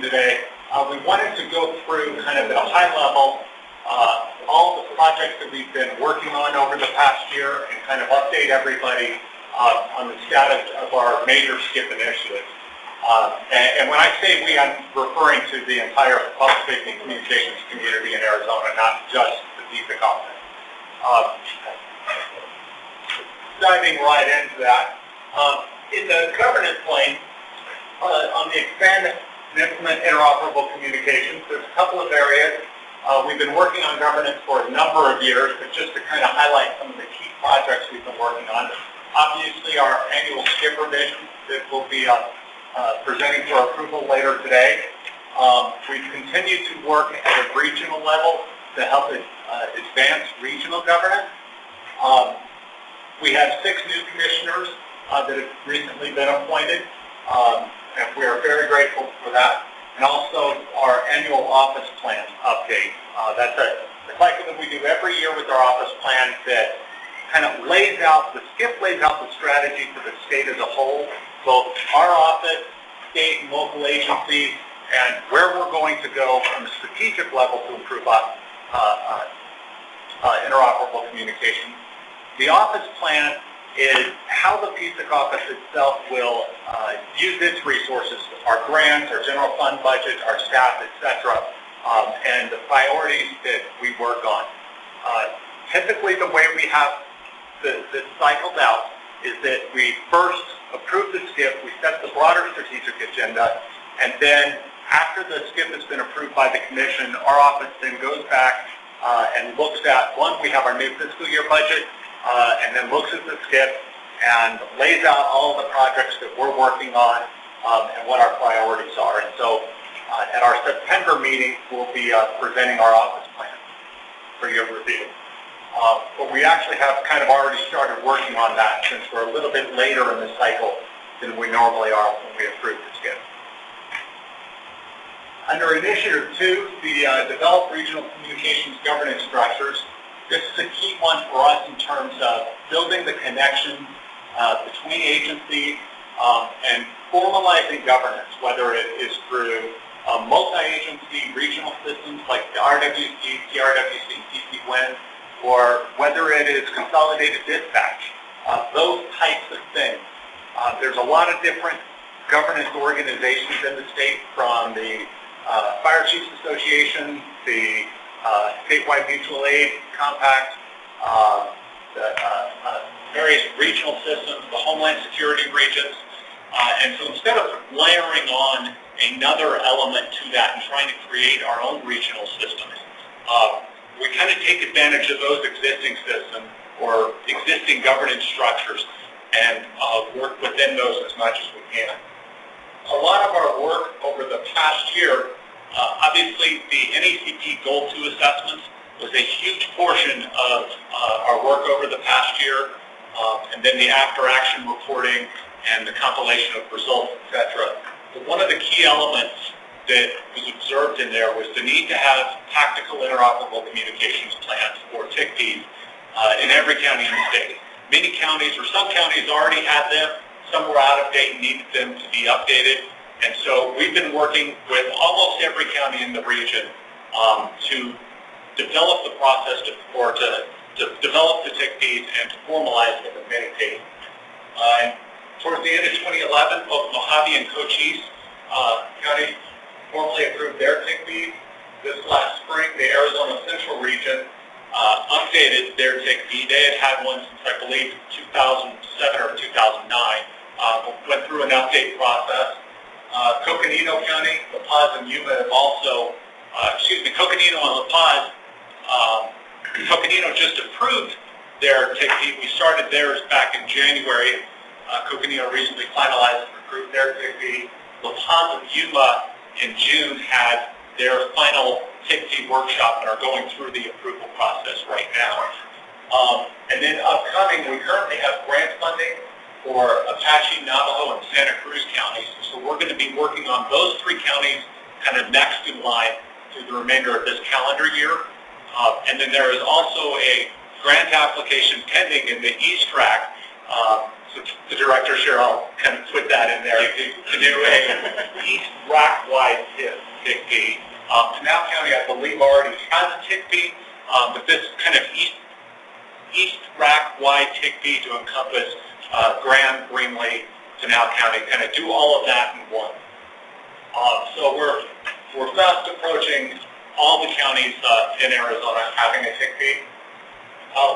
today. We wanted to go through kind of at a high level all the projects that we've been working on over the past year and kind of update everybody on the status of our major SCIP initiatives. And when I say we, I'm referring to the entire public safety and communications community in Arizona, not just the PSIC office. Diving right into that, in the governance plane, on the expand and implement interoperable communications, there's a couple of areas. We've been working on governance for a number of years, but just to kind of highlight some of the key projects we've been working on. Obviously, our annual SCIP revision that we'll be presenting for approval later today. We've continued to work at a regional level to help advance regional governance. We have 6 new commissioners that have recently been appointed, and we are very grateful for that. And also our annual office plan update. That's a cycle that we do every year with our office plan that kind of lays out, the SCIP lays out the strategy for the state as a whole, both our office, state and local agencies, and where we're going to go from a strategic level to improve interoperable communication. The office plan is how the PSIC office itself will use its resources, our grants, our general fund budget, our staff, etc., and the priorities that we work on. Typically, the way we have this cycled out is that we first approve the SCIP, we set the broader strategic agenda, and then after the SCIP has been approved by the commission, our office then goes back and looks at, one, we have our new fiscal year budget, and then looks at the SCIP and lays out all of the projects that we're working on and what our priorities are. And so at our September meeting, we'll be presenting our office plan for your review. But we actually have kind of already started working on that since we're a little bit later in the cycle than we normally are when we approve the SCIP. Under Initiative 2, the Develop Regional Communications Governance Structures, this is a key one for us in terms of building the connections between agencies and formalizing governance, whether it is through multi-agency regional systems like the RWC, TRWC, CCWIN, or whether it is consolidated dispatch, those types of things. There's a lot of different governance organizations in the state, from the Fire Chiefs Association, the Statewide Mutual Aid Compact, the various regional systems, the Homeland Security regions. And so instead of layering on another element to that and trying to create our own regional systems, we kind of take advantage of those existing systems or existing governance structures and work within those as much as we can. A lot of our work over the past year, obviously the NACP Goal 2 assessments was a huge portion of our work over the past year, and then the after-action reporting and the compilation of results, etc. But one of the key elements that was observed in there was the need to have tactical interoperable communications plans, or TICPs, in every county in the state. Many counties, or some counties, already had them. Some were out of date and needed them to be updated. And so we've been working with almost every county in the region to develop the process to develop the TICPs and to formalize them in many cases. Towards the end of 2011, both Mojave and Cochise counties formally approved their TICPs. This last spring, the Arizona Central region updated their TICP. They had one since, I believe, 2007 or 2009. Went through an update process. Coconino County, La Paz, and Yuma have also, Coconino and La Paz, Coconino just approved their TICP. We started theirs back in January. Coconino recently finalized and approved their TICP. La Paz and Yuma in June had their final TICP workshop and are going through the approval process right now. And then upcoming, we currently have grant funding for Apache, Navajo, and Santa Cruz counties. So we're going to be working on those 3 counties kind of next in line through the remainder of this calendar year. And then there is also a grant application pending in the East Track So the directors here, I'll kind of put that in there to do a East rack-wide TIC-B. Pinal County, I believe, already has a TIC-B, but this kind of East rack-wide TIC-B to encompass Grand, Greenlee, Pinal County, kind of do all of that in one. So we're fast approaching all the counties in Arizona having a TIC-B.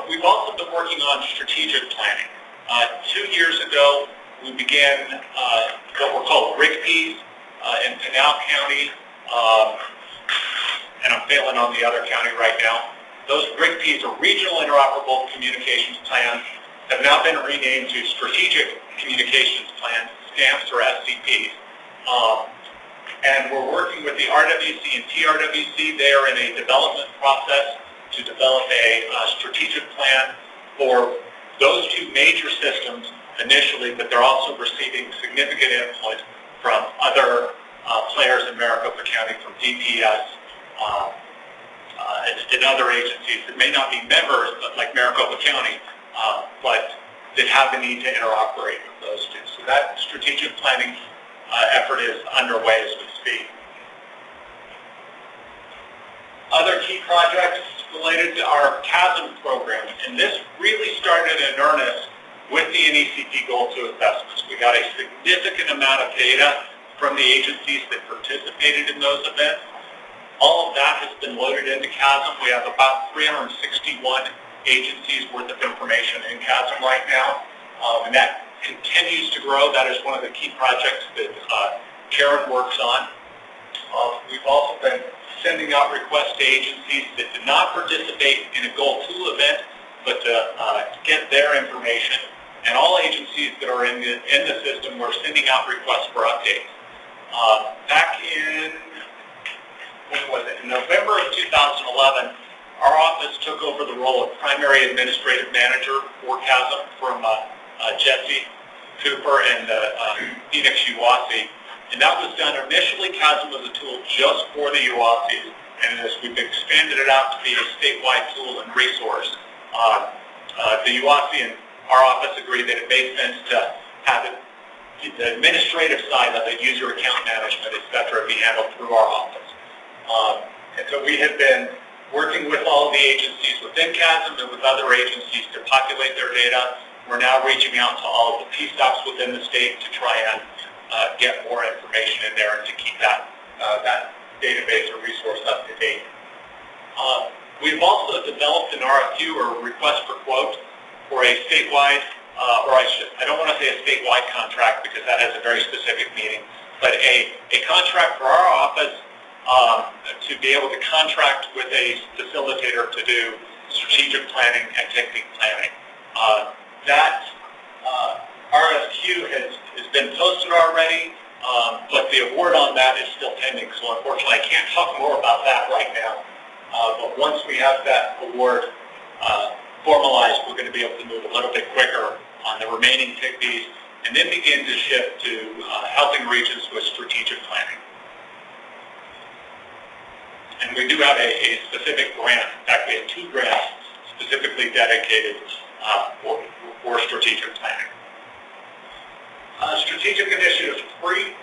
We've also been working on strategic planning. 2 years ago, we began what were called RICPs in Pinal County, and I'm failing on the other county right now. Those RICPs, or Regional Interoperable Communications Plans, have now been renamed to Strategic Communications Plans, STAMPs or SCPs. And we're working with the RWC and TRWC. They are in a development process to develop a strategic plan for those two major systems initially, but they're also receiving significant input from other players in Maricopa County, from DPS and other agencies that may not be members, but like Maricopa County, but that have the need to interoperate with those two. So that strategic planning effort is underway as we speak. Other key projects related to our CHASM program, and this really started in earnest with the NECP Goal 2 assessments. We got a significant amount of data from the agencies that participated in those events. All of that has been loaded into CHASM. We have about 361 agencies worth of information in CHASM right now, and that continues to grow. That is one of the key projects that Karen works on. We've also been sending out requests to agencies that did not participate in a Goal 2 event, but to get their information. And all agencies that are in the system, we're sending out requests for updates. Back in, when was it? In November of 2011, our office took over the role of primary administrative manager for CHASM from Jesse Cooper and Phoenix UASI. And that was done initially. CHASM was a tool just for the UASIs, and as we've expanded it out to be a statewide tool and resource, the UASI and our office agreed that it made sense to have it, the administrative side of it, user account management, etc., be handled through our office. And so we have been working with all of the agencies within CHASM and with other agencies to populate their data. We're now reaching out to all of the PSICs within the state to try and get more information in there and to keep that database or resource up to date. We've also developed an RFQ, or request for quote, for a statewide, I don't want to say a statewide contract because that has a very specific meaning, but a contract for our office to be able to contract with a facilitator to do strategic planning and technique planning. That RFQ has been posted already, but the award on that is still pending, so unfortunately I can't talk more about that right now. But once we have that award formalized, we're going to be able to move a little bit quicker on the remaining TIC-Bs and then begin to shift to helping regions with strategic planning. And we do have a specific grant. In fact, we have 2 grants specifically dedicated for strategic planning. Strategic Initiative 3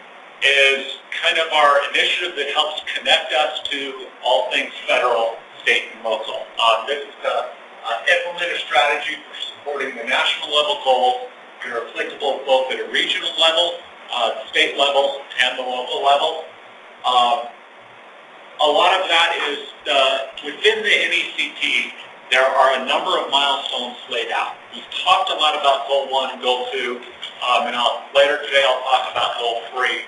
is kind of our initiative that helps connect us to all things federal, state, and local. This is to implement a strategy for supporting the national level goals that are applicable both at a regional level, state level, and the local level. A lot of that is within the NECP. There are a number of milestones laid out. We've talked a lot about Goal 1 and Goal 2, and later today I'll talk about Goal 3.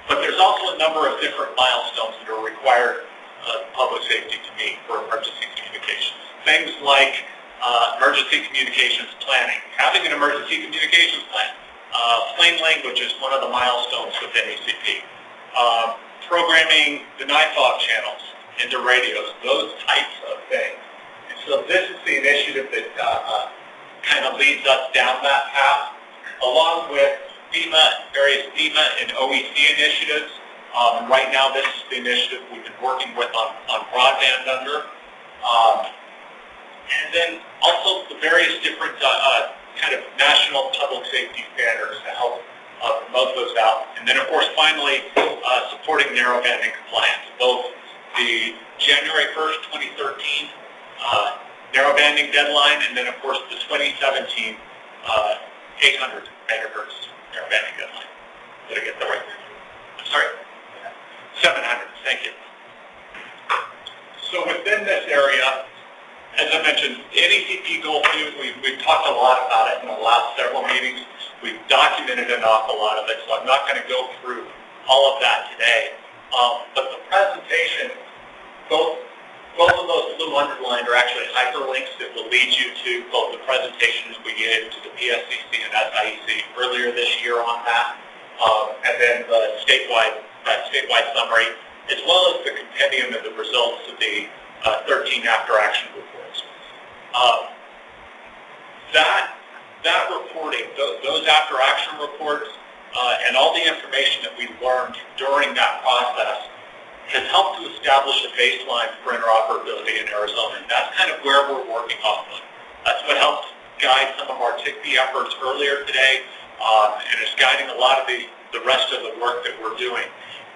But there's also a number of different milestones that are required public safety to meet for emergency communications. Things like emergency communications planning, having an emergency communications plan. Plain language is one of the milestones within NECP. Programming the NIFOG channels into radios, those types of things. And so this is the initiative that kind of leads us down that path, along with FEMA, various FEMA and OEC initiatives. And right now this is the initiative we've been working with on broadband under. And then also the various different kind kind of national public safety standards to help promote those out. And then, of course, finally, supporting narrowbanding compliance, both the January 1st, 2013 narrowbanding deadline, and then, of course, the 2017 800 megahertz narrowbanding deadline. Did I get that right? I'm sorry? 700, thank you. So within this area, as I mentioned, NECP Goal 2, we've talked a lot about it in the last several meetings. We've documented an awful lot of it, so I'm not going to go through all of that today. But the presentation, both of those blue underlined are actually hyperlinks that will lead you to both the presentations we gave to the PSCC and SIEC earlier this year on that, and then the statewide summary, as well as the compendium of the results of the 13 after-action reports. That reporting, those after-action reports, and all the information that we learned during that process has helped to establish a baseline for interoperability in Arizona, and that's kind of where we're working off of. That's what helped guide some of our TICP efforts earlier today, and is guiding a lot of the rest of the work that we're doing.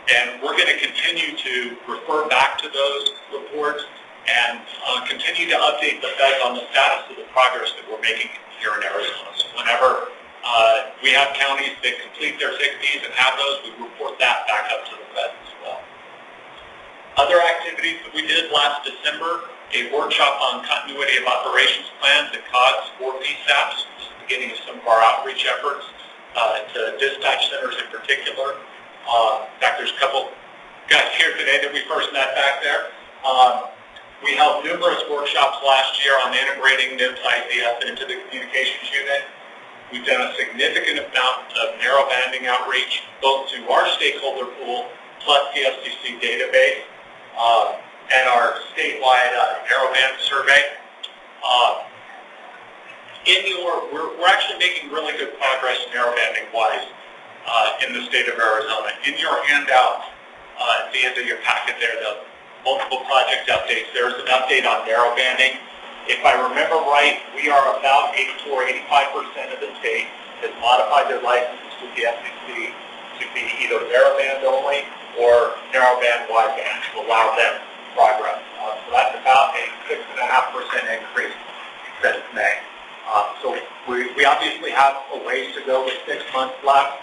And we're going to continue to refer back to those reports and continue to update the Feds on the status of the progress that we're making here in Arizona. So whenever we have counties that complete their TICPs and have those, we report that back up to the Feds as well. Other activities that we did last December, a workshop on continuity of operations plans and COGS for PSAPs, which is the beginning of some of our outreach efforts to dispatch centers in particular. In fact, there's a couple guys here today that we first met back there. We held numerous workshops last year on integrating NIPS ICS into the communications unit. We've done a significant amount of narrowbanding outreach, both to our stakeholder pool, plus PSCC database, and our statewide narrowband survey. We're actually making really good progress narrowbanding-wise in the state of Arizona. In your handout, at the end of your packet there, the multiple project updates, there's an update on narrowbanding. If I remember right, we are about 84 or 85% of the state has modified their licenses with the FCC to be either narrowband only or narrowband wideband to allow them progress. So that's about a 6.5% increase since May. So we obviously have a ways to go with 6 months left.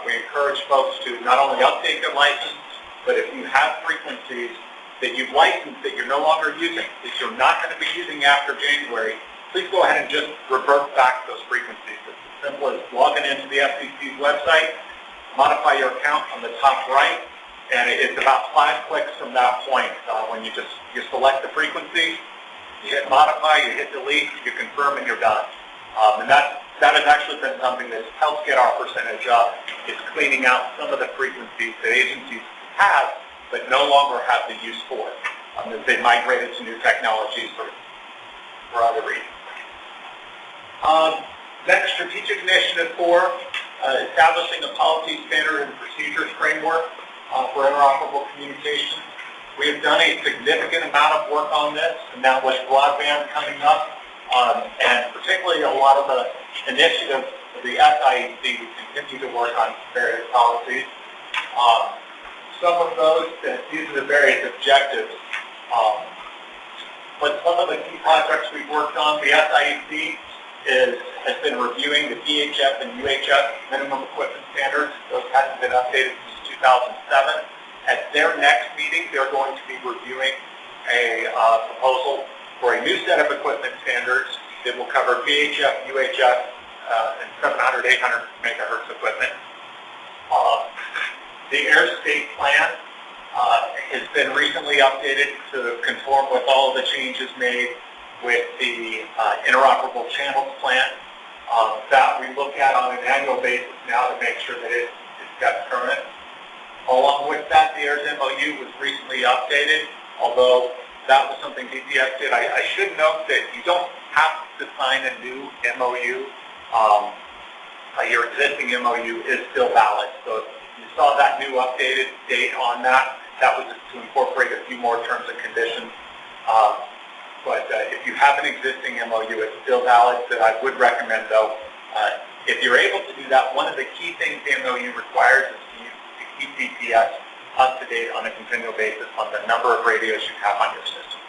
We encourage folks to not only update their license, but if you have frequencies that you've licensed that you're no longer using, that you're not going to be using after January, please go ahead and just revert back those frequencies. It's as simple as logging into the FCC's website, modify your account on the top right, and it's about 5 clicks from that point. When you select the frequency, you hit modify, you hit delete, you confirm, and you're done. And that has actually been something that's helped get our percentage up. It's cleaning out some of the frequencies that agencies have, but no longer have the use for it. As they migrated to new technologies for other reasons. Next, Strategic Initiative 4, establishing a policy, standard, and procedures framework for interoperable communications. We have done a significant amount of work on this, and now with broadband coming up, and particularly a lot of the initiatives of the SIEC, we continue to work on various policies. Some of those, these are the various objectives. But some of the key projects we've worked on, the SIEC has been reviewing the VHF and UHF minimum equipment standards. Those hadn't been updated since 2007. At their next meeting, they're going to be reviewing a proposal for a new set of equipment standards that will cover VHF, UHF, and 700, 800 megahertz equipment. The airspace plan has been recently updated to conform with all of the changes made with the interoperable channels plan. That we look at on an annual basis now to make sure that it's got current. Along with that, the AIRS MOU was recently updated, although that was something DPS did. I should note that you don't have to sign a new MOU. Your existing MOU is still valid. So if you saw that new updated date on that, that was to incorporate a few more terms and conditions. but if you have an existing MOU, it's still valid. That I would recommend, though, if you're able to do that, one of the key things the MOU requires is to keep DPS up to date on a continual basis on the number of radios you have on your system.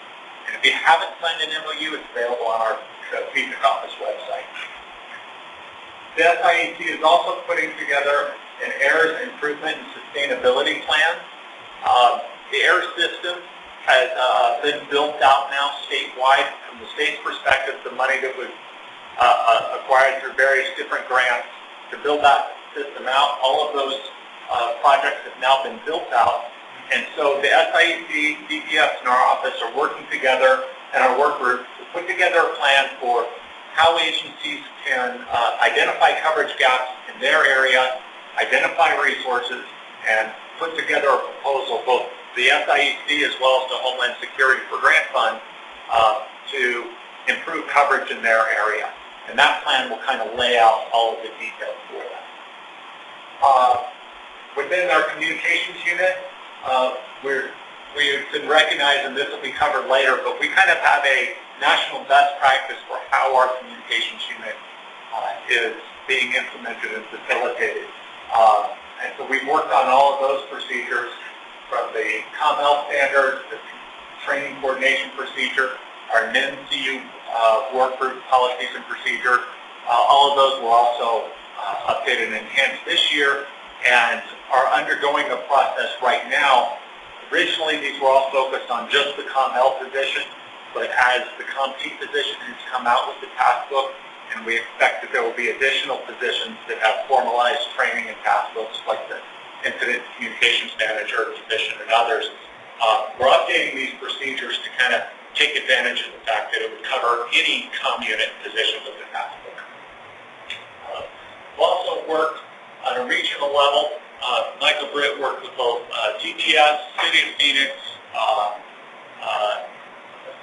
And if you haven't signed an MOU, it's available on our PSIC office website. The SIEC is also putting together an AIRS improvement and sustainability plan. The AIRS system has been built out now statewide. From the state's perspective, the money that was acquired through various different grants to build that system out, all of those projects have now been built out. And so the SIEC, DPS, and our office are working together and our work group to put together a plan for how agencies can identify coverage gaps in their area, identify resources, and put together a proposal, both the SIEC as well as the Homeland Security for Grant Fund, to improve coverage in their area. And that plan will kind of lay out all of the details for that. Within our communications unit, we've been recognized, and this will be covered later, but we kind of have a national best practice for how our communications unit is being implemented and facilitated. And so we've worked on all of those procedures, from the COML standards, the training coordination procedure, our NIMCU work group policies and procedure. All of those were also updated and enhanced this year and are undergoing a process right now. Originally, these were all focused on just the COML position, but as the COMT position has come out with the task book, and we expect that there will be additional positions that have formalized training and task books, like the Incident Communications Manager position and others. We're updating these procedures to kind of take advantage of the fact that it would cover any COM unit position with the task book. We've also worked on a regional level. Michael Britt worked with both TTS, City of Phoenix,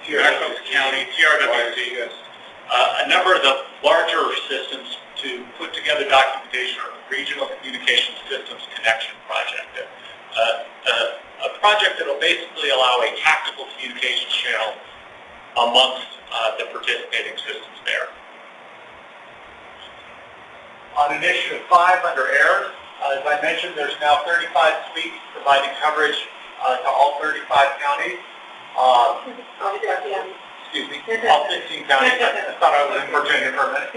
Maricopa County, TRWC, a number of the larger systems to put together documentation on the Regional Communications Systems Connection Project. A project that will basically allow a tactical communications channel amongst the participating systems there. On Initiative 5 under AIRS, as I mentioned, there's now 35 suites providing coverage to all 35 counties. Excuse me, all 15 counties. I thought I was in Virginia for a minute.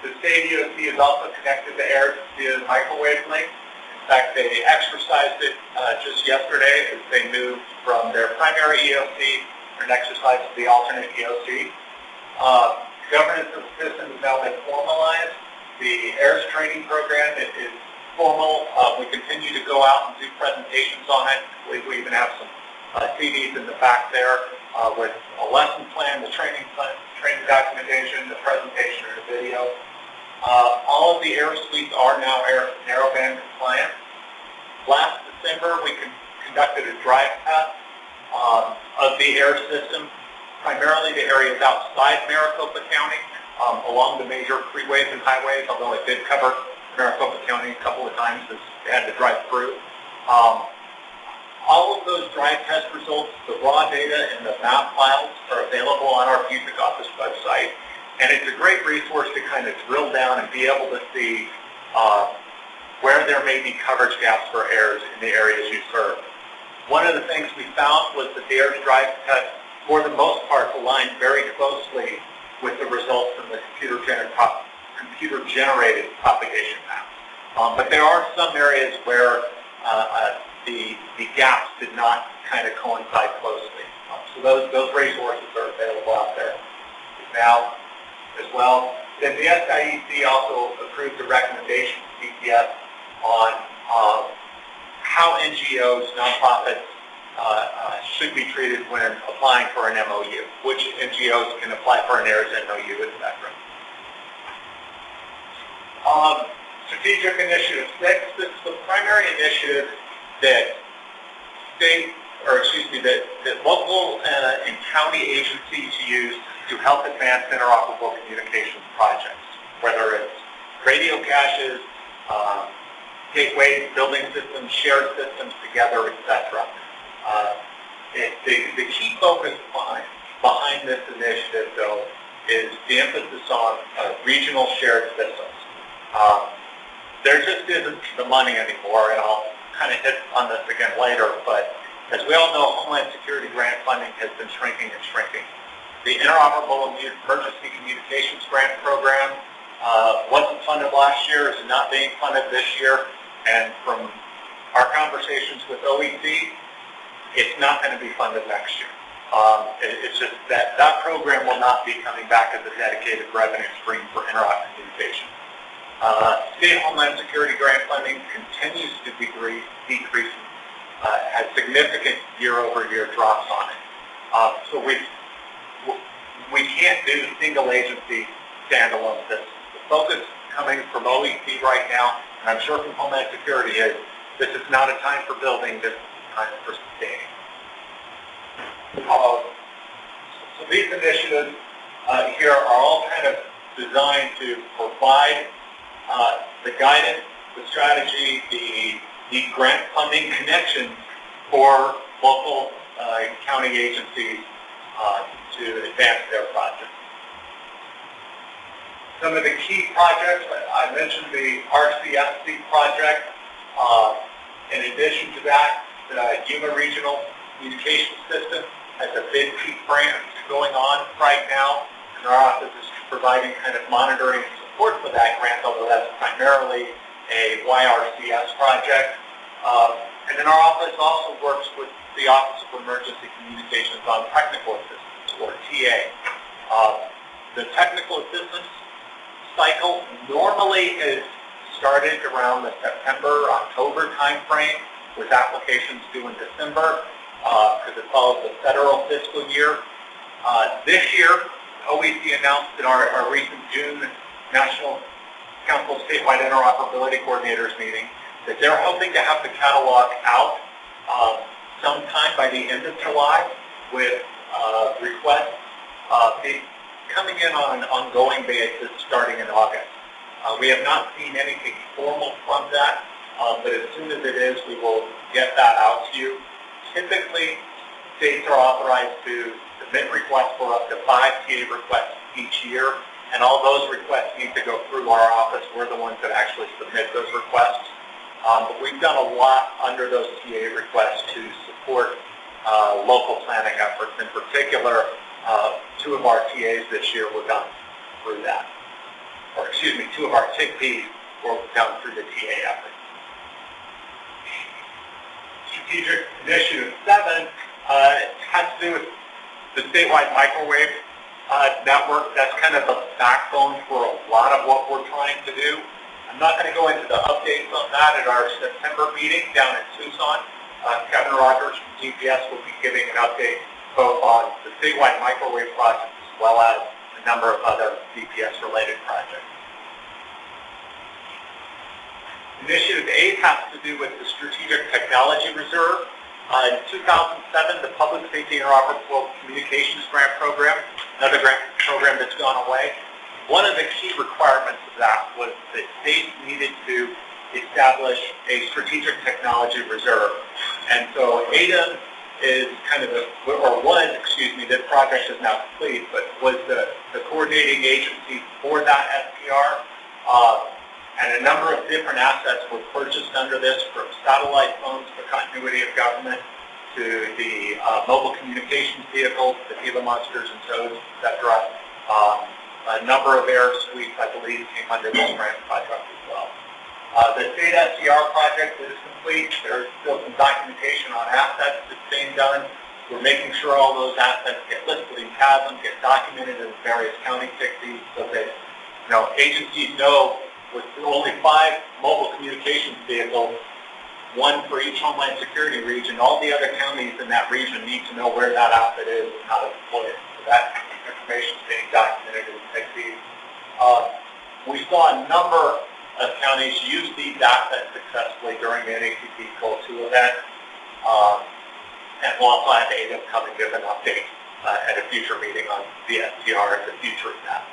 The state EOC is also connected to AIRS via the microwave link. In fact, they exercised it just yesterday as they moved from their primary EOC for an exercise to the alternate EOC. Governance of the system has now been formalized. The AIRS training program is formal. We continue to go out and do presentations on it. I believe we even have some CDs in the back there with a lesson plan, the training plan, training documentation, the presentation, and the video. All of the AIRS suites are now narrowband compliant. Last December, we conducted a drive test of the AIRS system, primarily the areas outside Maricopa County, along the major freeways and highways, although it did cover Maricopa County a couple of times as they had to drive through. All of those drive test results, the raw data and the map files are available on our PSIC office website, and it's a great resource to kind of drill down and be able to see where there may be coverage gaps for AIRS in the areas you serve. One of the things we found was that the AIRS drive test, for the most part, aligned very closely with the results from the computer-generated propagation map. But there are some areas where the gaps did not kind of coincide closely. So those resources are available out there now as well. Then the SIEC also approved a recommendation to DPS on how NGOs, nonprofits, should be treated when applying for an MOU, which NGOs can apply for an AIRS MOU, etc. Strategic Initiative 6, this is the primary initiative that local and county agencies use to help advance interoperable communications projects, whether it's radio caches, gateways, building systems, shared systems together, etc. The key focus behind this initiative, though, is the emphasis on regional shared systems. There just isn't the money anymore, and I'll kind of hit on this again later, but as we all know, Homeland Security grant funding has been shrinking and shrinking. The Interoperable Emergency Communications Grant Program wasn't funded last year, is not being funded this year, and from our conversations with OEC, it's not going to be funded next year. It's just that that program will not be coming back as a dedicated revenue stream for interop communication. State Homeland Security grant funding continues to decrease, has significant year-over-year drops on it. So we can't do single agency standalone systems. The focus coming from OEC right now, and I'm sure from Homeland Security, is this is not a time for building, this is a time for sustaining. So these initiatives here are all kind of designed to provide the guidance, the strategy, the grant funding connections for local county agencies to advance their projects. Some of the key projects, I mentioned the RCSC project. In addition to that, the Yuma Regional Communication System has a big peak grant going on right now, and our office is providing kind of monitoring and support for that grant, although that's primarily a YRCS project. And then our office also works with the Office of Emergency Communications on technical assistance, or TA. The technical assistance cycle normally is started around the September-October timeframe, with applications due in December, because it follows the federal fiscal year. This year, OEC announced in our recent June National Council of Statewide Interoperability Coordinators meeting that they're hoping to have the catalog out sometime by the end of July, with requests coming in on an ongoing basis starting in August. We have not seen anything formal from that, but as soon as it is, we will get that out to you. Typically, states are authorized to submit requests for up to 5 TA requests each year, and all those requests need to go through our office. We're the ones that actually submit those requests. But we've done a lot under those TA requests to support local planning efforts. In particular, 2 of our TAs this year were done through that. Or excuse me, 2 of our TICPs were done through the TA effort. Strategic Initiative 7 has to do with the statewide microwave network. That's kind of the backbone for a lot of what we're trying to do. I'm not going to go into the updates on that at our September meeting down in Tucson. Kevin Rogers from GPS will be giving an update both on the statewide microwave project as well as a number of other DPS-related projects. Initiative 8 has to do with the Strategic Technology Reserve. In 2007, the Public Safety Interoperable Communications Grant Program, another grant program that's gone away, one of the key requirements of that was that states needed to establish a Strategic Technology Reserve. And so ADA is kind of this project is now complete, but was the coordinating agency for that SPR. And a number of different assets were purchased under this, from satellite phones for continuity of government to the mobile communications vehicles, the Gila Monsters and Toads, etc. A number of air suites, I believe, came under this grant project as well. The state SCR project is complete. There's still some documentation on assets that's being done. We're making sure all those assets get listed in CASM, get documented in various county TICPs, so that agencies know, with only 5 mobile communications vehicles, 1 for each Homeland Security region, all the other counties in that region need to know where that asset is and how to deploy it. So that information is being documented in TICPs. We saw a number of counties use these assets successfully during the NACP Goal 2 event, and we'll also have ADA come and give an update at a future meeting on the SCR and the future of that.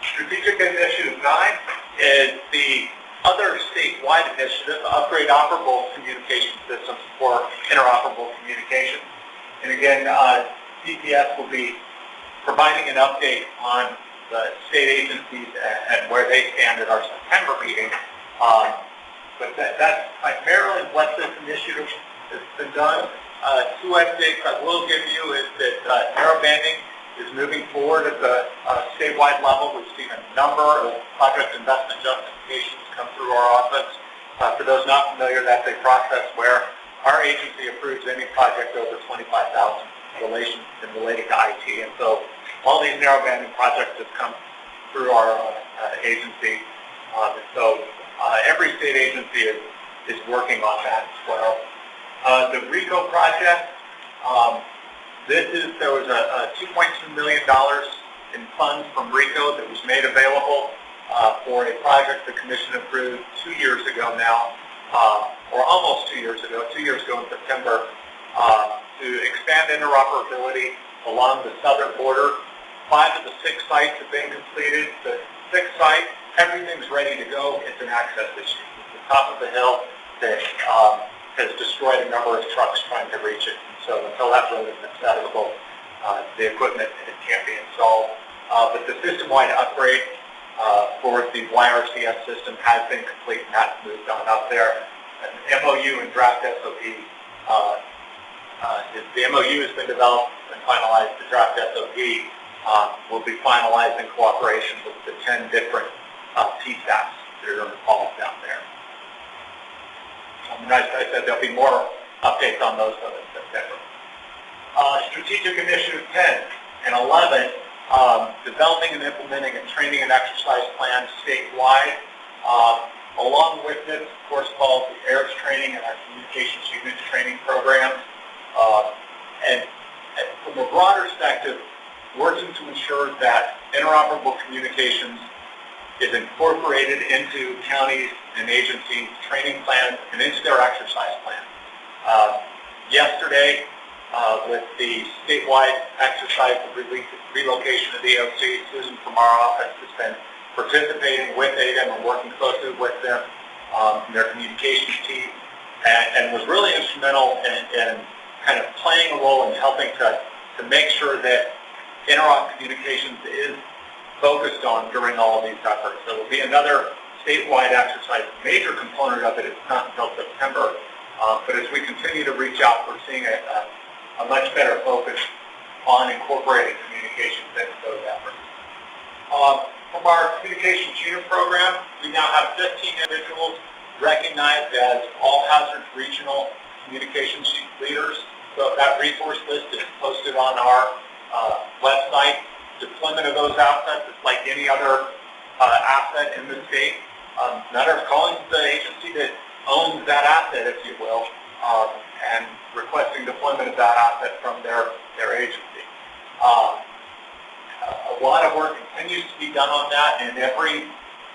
Strategic Initiative 9 is the other statewide initiative, Upgrade Operable Communication Systems for Interoperable Communication. And again, DPS will be providing an update on the state agencies and where they stand at our September meeting. But that's primarily what this initiative has been done. Two updates I will give you is that narrowbanding is moving forward at the statewide level. We've seen a number of project investment justifications come through our office. For those not familiar, that's a process where our agency approves any project over $25,000 related to IT. And so all these narrowbanding projects have come through our agency. And so every state agency is working on that as well. The RICO project, there was a $2.2 million in funds from RICO that was made available for a project the Commission approved 2 years ago now, or almost 2 years ago, 2 years ago in September, to expand interoperability along the southern border. 5 of the 6 sites have been completed. The 6th site, everything's ready to go. It's an access issue. It's the top of the hill that has destroyed a number of trucks trying to reach it. And so until that road is accessible, the equipment can't be installed. But the system-wide upgrade for the YRCS system has been complete, and that's moved on up there. An MOU and draft SOP. The MOU has been developed and finalized. The draft SOP will be finalized in cooperation with the 10 different PSACs that are involved down there. And as I said, there'll be more updates on those in September. Strategic Initiative 10 and 11, developing and implementing a training and exercise plan statewide. Along with this, of course, falls the AIRS training and our communications unit training programs. And from a broader perspective, working to ensure that interoperable communications is incorporated into counties and agencies' training plans and into their exercise plan. Yesterday, with the statewide exercise of relocation of the EOC, Susan from our office has been participating with ADEM and working closely with them, their communications team, and was really instrumental in kind of playing a role in helping to make sure that interop communications is focused on during all of these efforts. So it will be another statewide exercise. A major component of it is not until September, but as we continue to reach out, we're seeing a much better focus on incorporating communications into those efforts. From our communications unit program, we now have 15 individuals recognized as all hazards regional communications leaders. So that resource list is posted on our website. Deployment of those assets is like any other asset in the state. Matter of calling the agency that owns that asset, if you will, and requesting deployment of that asset from their agency. A lot of work continues to be done on that, and every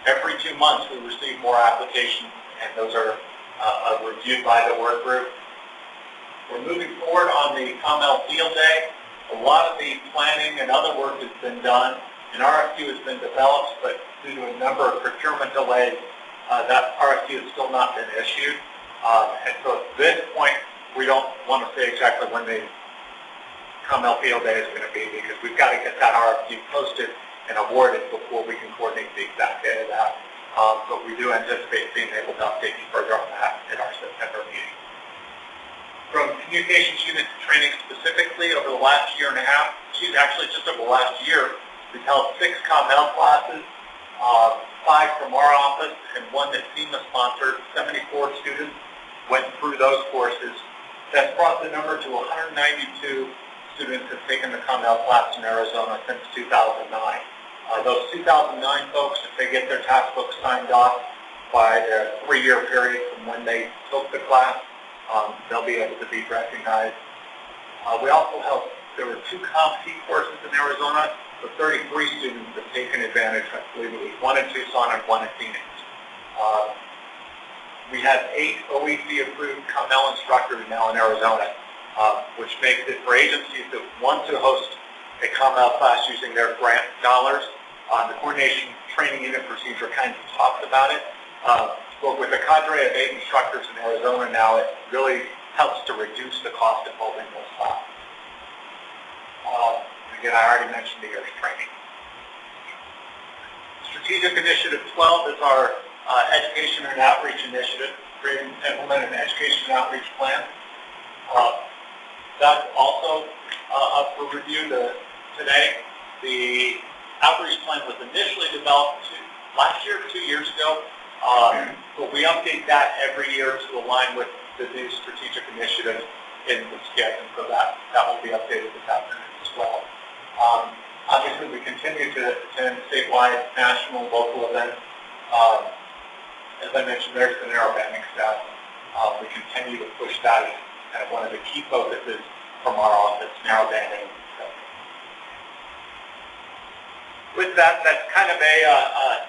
2 months we receive more applications, and those are reviewed by the work group. We're moving forward on the ComL Field Day. A lot of the planning and other work has been done. An RFQ has been developed, but due to a number of procurement delays, that RFQ has still not been issued. And so at this point, we don't want to say exactly when the ComL Field Day is going to be, because we've got to get that RFQ posted and awarded before we can coordinate the exact date of that. But we do anticipate being able to update you further on that in our September meeting. From communications unit training specifically, over the last year and a half, actually just over the last year, we've held 6 ComL classes, 5 from our office, and 1 that FEMA sponsored. 74 students went through those courses. That's brought the number to 192 students have taken the ComL class in Arizona since 2009. Those 2009 folks, if they get their task books signed off by the 3-year period from when they took the class, they'll be able to be recognized. We also held, there were 2 CompT courses in Arizona, so 33 students have taken advantage. I believe it was 1 in Tucson and 1 in Phoenix. We have 8 OEC approved ComL instructors now in Arizona, which makes it for agencies that want to host a ComL class using their grant dollars. The coordination training unit procedure kind of talks about it. But with a cadre of 8 instructors in Arizona now, it really helps to reduce the cost of holding those classes. Again, I already mentioned the year's training. Strategic Initiative 12 is our education and outreach initiative, create and implement an education and outreach plan. That's also up for review today. The outreach plan was initially developed last year, 2 years ago, but we update that every year to align with the new strategic initiative in the SCIP, and so that will be updated this afternoon as well. Obviously, we continue to attend statewide, national, local events. As I mentioned, there's the narrowbanding stuff. We continue to push that as kind of one of the key focuses from our office, narrowbanding. With that, that's kind of a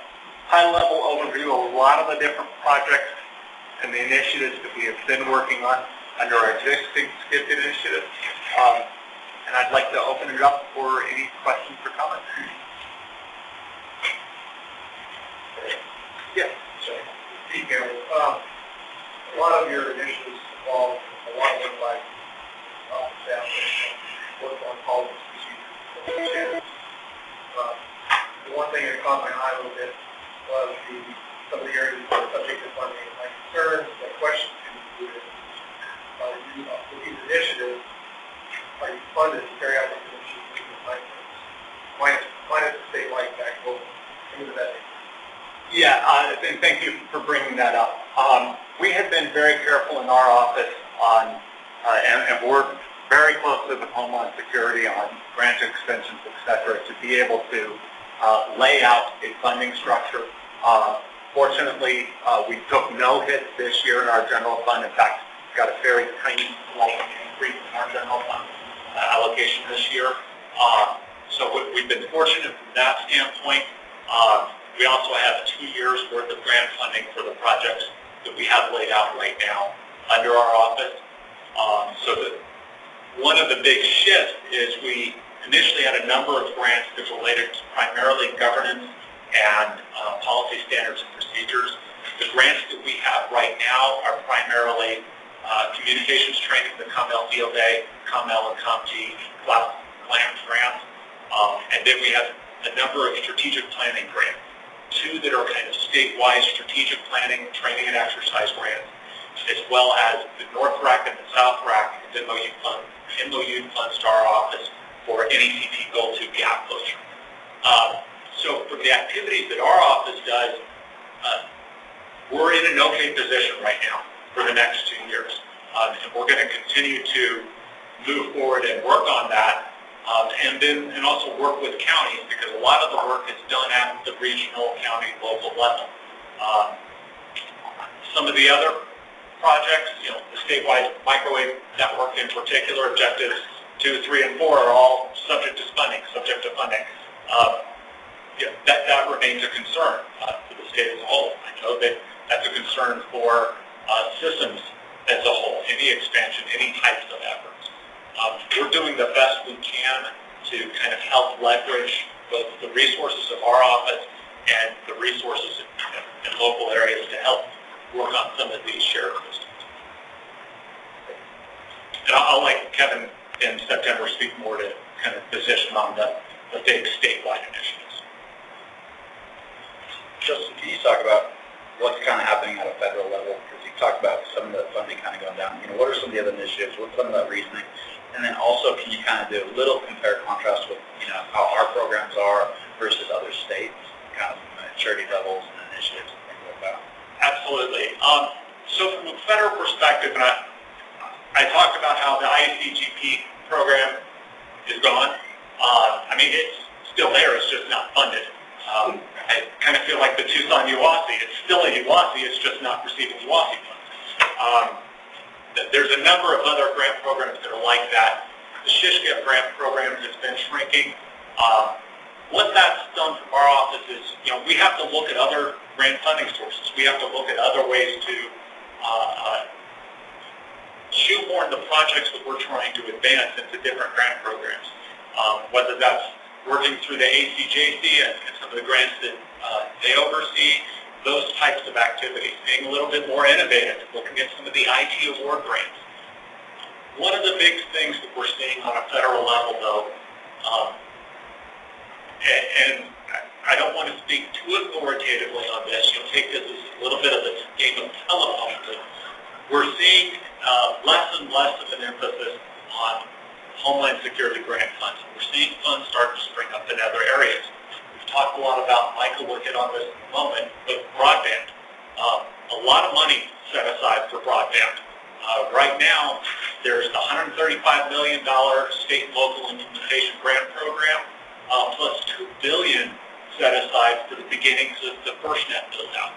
high-level overview of a lot of the different projects and the initiatives that we have been working on under our existing SCIP initiative. And I'd like to open it up for any questions or comments. Yes. Details. A lot of your initiatives involve a lot of work by staff and work on policy procedures. The one thing that caught my eye a little bit was some of the areas that are subject to funding. My concerns, my questions included, with these initiatives, are you funded to carry out these initiatives in the time frames? Minus the statewide tax vote. Yeah, and thank you for bringing that up. We have been very careful in our office on, and work very closely with Homeland Security on grant extensions, et cetera, to be able to lay out a funding structure. Fortunately, we took no hits this year in our general fund. In fact, got a very tiny slight increase in our general fund allocation this year. So we've been fortunate from that standpoint. We also have 2 years worth of grant funding for the projects that we have laid out right now under our office. So one of the big shifts is we initially had a number of grants that related to primarily governance and policy standards and procedures. The grants that we have right now are primarily communications training, the COMEL Field Day, COMEL and COMT class grants. And then we have a number of strategic planning grants, 2 that are kind of statewide strategic planning, training and exercise grants, as well as the North RAC and the South RAC MOU funds to our office for NECP Goal 2 gap closure. So for the activities that our office does, we're in an okay position right now for the next 2 years. And we're going to continue to move forward and work on that. And also work with counties, because a lot of the work is done at the regional, county, local level. Some of the other projects, the statewide microwave network in particular, objectives 2, 3, and 4 are all subject to funding. That remains a concern for the state as a whole. I know that that's a concern for systems as a whole, any expansion, any types of efforts. We're doing the best we can to kind of help leverage both the resources of our office and the resources in local areas to help work on some of these shared systems. And I'll let Kevin in September speak more to kind of position on the big statewide initiatives. Justin, can you talk about what's kind of happening at a federal level? Because you talked about some of the funding kind of going down. What are some of the other initiatives? What's some of that reasoning? And then also, can you kind of do a little compare contrast with how our programs are versus other states, kind of maturity levels and initiatives and things like that? Absolutely. So from a federal perspective, and I talked about how the IACGP program is gone. I mean, it's still there. It's just not funded. I kind of feel like the Tucson UWASI. It's still a UWASI. It's just not receiving UWASI funds. There's a number of other grant programs that are like that. The SCIP grant program has been shrinking. What that's done from our office is, we have to look at other grant funding sources. We have to look at other ways to shoehorn the projects that we're trying to advance into different grant programs. Whether that's working through the ACJC and some of the grants that they oversee, those types of activities, being a little bit more innovative, looking at some of the IT award grants. One of the big things that we're seeing on a federal level, though, Um, and I don't want to speak too authoritatively on this. You'll take this as a little bit of a game of telephone, but we're seeing less and less of an emphasis on Homeland Security grant funds. We're seeing funds start to spring up in other areas. We've talked a lot about, Michael will hit on this in a moment, but broadband. A lot of money set aside for broadband. Right now, there's the $135 million state and local implementation grant program, plus $2 billion set aside for the beginnings of the FirstNet build-out.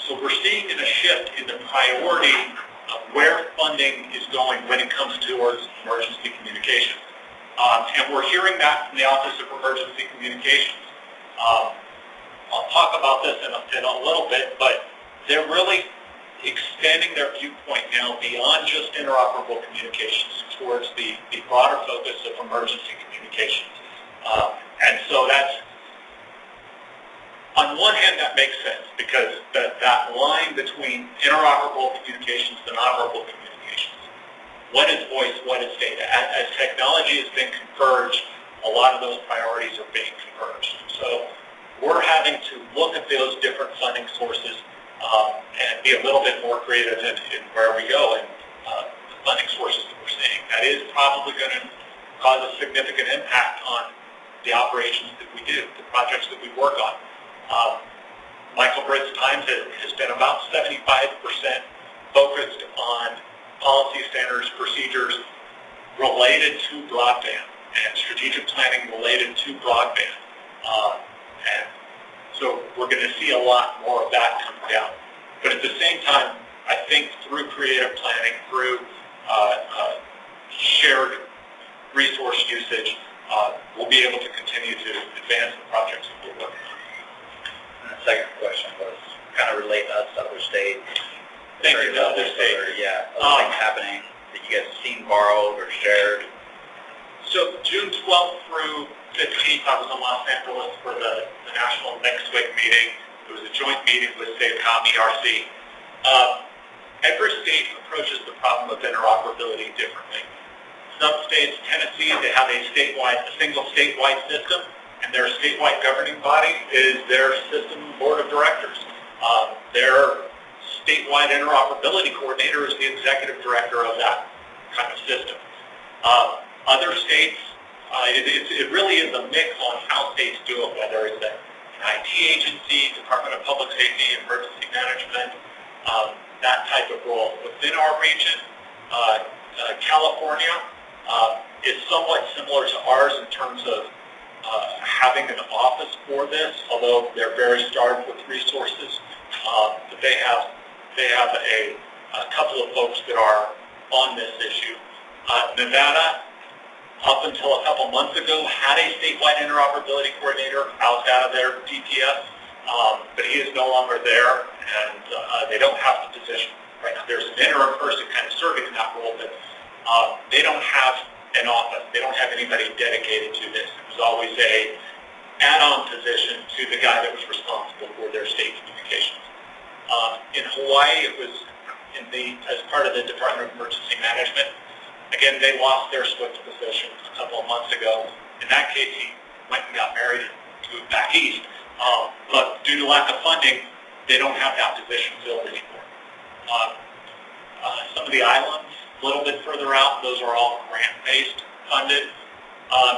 So we're seeing a shift in the priority of where funding is going when it comes towards emergency communications. And we're hearing that from the Office of Emergency Communications. I'll talk about this in a little bit, but they're really extending their viewpoint now beyond just interoperable communications towards the broader focus of emergency communications. And so that's, on one hand, that makes sense because that line between interoperable communications and operable communications, what is voice, what is data? As technology has been converged, a lot of those priorities are being converged. So we're having to look at those different funding sources and be a little bit more creative in where we go and the funding sources that we're seeing. That is probably going to cause a significant impact on the operations that we do, the projects that we work on. Michael Britt's Times has been about 75% focused on policy standards, procedures related to broadband and strategic planning related to broadband. And so we're going to see a lot more of that come down. But at the same time, I think through creative planning, through shared resource usage, we'll be able to continue to advance the projects that we're working on. And the second question was kind of relate us to other states. Thank you to other states. Other things happening that you guys have seen borrowed or shared. So June 12th through 15th, I was in Los Angeles for the National NEXWIC meeting. It was a joint meeting with SACOM, ERC. Every state approaches the problem of interoperability differently. Some states, Tennessee, they have a single statewide system, and their statewide governing body is their system board of directors. Their statewide interoperability coordinator is the executive director of that kind of system. Other states, it really is a mix on how states do it, whether it's an IT agency, Department of Public Safety, emergency management, that type of role. Within our region, California is somewhat similar to ours in terms of having an office for this, although they're very starved with resources. But they have a couple of folks that are on this issue. Nevada, up until a couple months ago, had a statewide interoperability coordinator out of their DPS, but he is no longer there, and they don't have the position right now. There's an interim person kind of serving in that role, but they don't have an office. They don't have anybody dedicated to this. It was always a add-on position to the guy that was responsible for their state communications. In Hawaii, it was as part of the Department of Emergency Management. Again, they lost their SWIFT position a couple of months ago. In that case, he went and got married and moved back east. But due to lack of funding, they don't have that position filled anymore. Some of the islands, a little bit further out, those are all grant-based funded.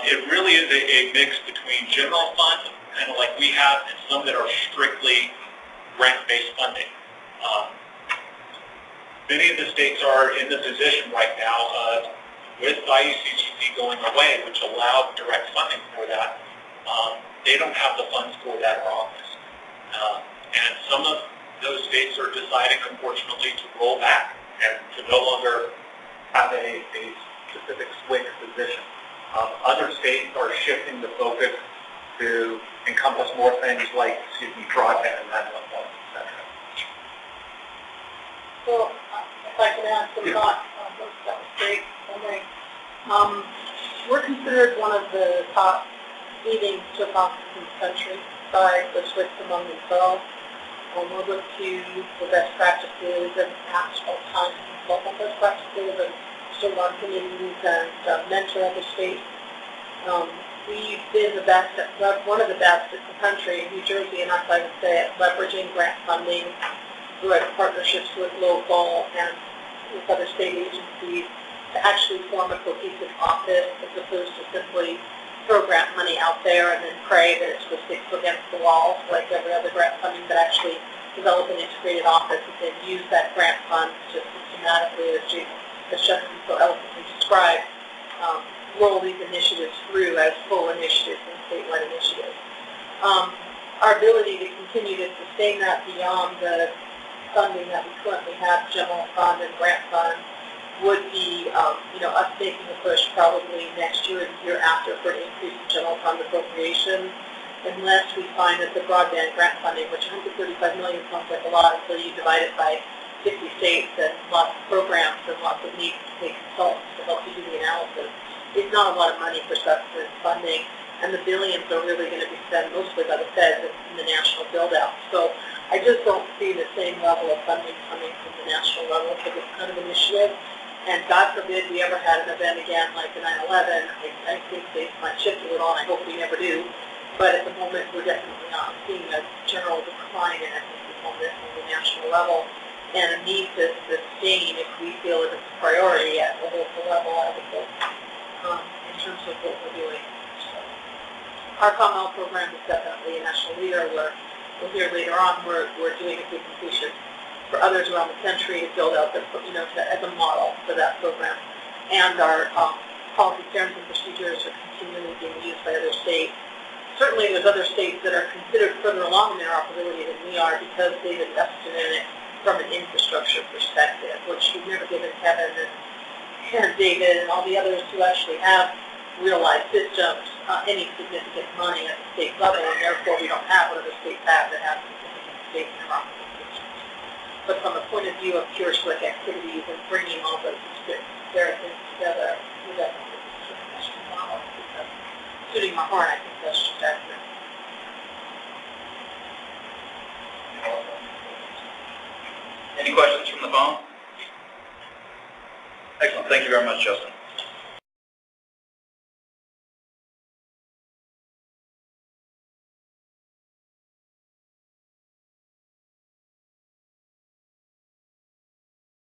It really is a mix between general funds, kind of like we have, and some that are strictly grant-based funding. Many of the states are in the position right now with IUCGC going away, which allowed direct funding for that. They don't have the funds for that office. And some of those states are deciding, unfortunately, to roll back and to no longer have a specific SWIC position. Other states are shifting the focus to encompass more things like, broadband and 911, etc. Well, if I can add some thoughts on those, that was great. We're considered one of the top leading SWIP offices in the country by the SWIPs among themselves. We'll look to the best practices and ask all the time local best practices and serve our communities and mentor other states. We've been the best, one of the best in the country, New Jersey and us, I would say, at leveraging grant funding, through partnerships with local and with other state agencies to actually form a cohesive office as opposed to simply throw grant money out there and then pray that it's just sticks against the walls like every other grant funding, but actually develop an integrated office and then use that grant fund to systematically, as Justin so eloquently described, roll these initiatives through as full initiatives and statewide initiatives. Our ability to continue to sustain that beyond the funding that we currently have, general fund and grant fund, would be, us making a push probably next year and the year after for an increase in general fund appropriations, unless we find that the broadband grant funding, which $135 million sounds like a lot until you divide it by 50 states and lots of programs and lots of needs to pay consultants to help you do the analysis, it's not a lot of money for subsequent funding, and the billions are really going to be spent mostly by the feds in the national build-out. So I just don't see the same level of funding coming from the national level for this kind of initiative. And God forbid we ever had an event again like the 9/11. I think they might shift a little, and I hope we never do. But at the moment, we're definitely not seeing a general decline in emphasis on this on the national level, and a need to sustain if we feel that it's a priority at the local level, I would think, in terms of what we're doing. So, our COML program is definitely a national leader. We'll hear later on we're doing a good completion for others around the country to build out as a model for that program. And our policy standards and procedures are continually being used by other states. Certainly there's other states that are considered further along in their operability than we are because they've invested in it from an infrastructure perspective, which we've never given Kevin and David and all the others who actually have real-life systems any significant money at the state level, and therefore we don't have what other states have that have significant state and operating systems. But from the point of view of pure SWIC activities and bringing all those disparate things together, we definitely have a national model. Shooting my horn, I think that's just accurate. Any questions from the phone? Excellent. Thank you very much, Justin.